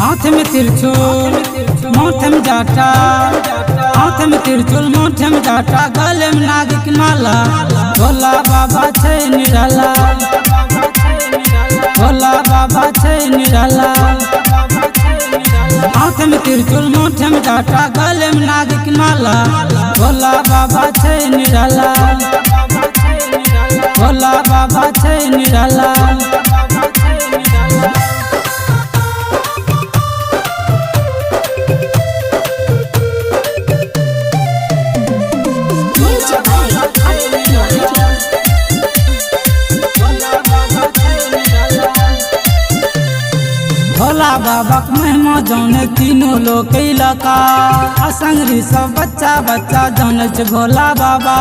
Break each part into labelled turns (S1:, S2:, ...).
S1: हाथ में तिरछुल मोठ में जाटा, हाथ में तिरछुल मोठ में जाटा, गले में नाग की माला। भोला बाबा छै निराला, भोला बाबा छै निराला। हाथ में तिरछुल मोठ में जाटा, गले में नाग की माला। भोला बाबा छै निराला, भोला बाबा छै निराला। भोला बाबा के महिमा जाने तीनों लोग इलाका, असंगरी सब बच्चा बच्चा जाने छ भोला बाबा।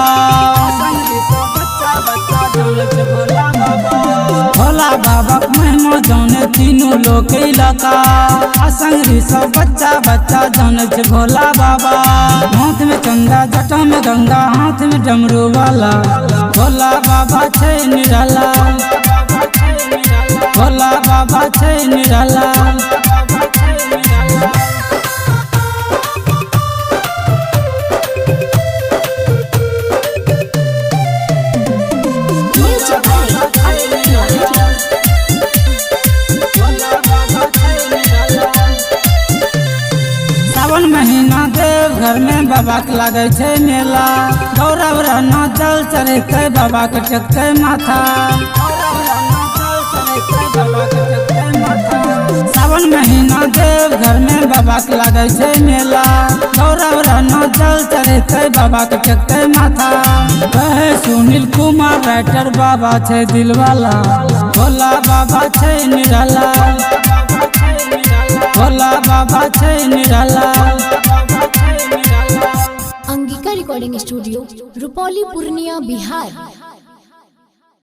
S1: भोला बाबा के महिमा जाने तीनों लोग इलाका, असंगरी सब बच्चा बच्चा जाने छ भोला बाबा। हाथ में चंदा जटा में गंगा, हाथ में डमरू वाला। भोला बाबा छै निराला, भोला बाबा छै निराला। सावन महीना देव घर में बाबा के लगे छै मेला। गौरव रहना जल चढ़े बाबा के टेकते माथा। सावन महीना देव घर में बाबा के लगे छै मेला। गौरव रहना जल चढ़े बाबा के टेकते माथा। कहे सुनील कुमार राइटर बाबा छै दिलवाला। भोला बाबा छै निराला, भोला बाबा छै निराला।
S2: Angika recording studio, Rupauli, Purnia, Bihar.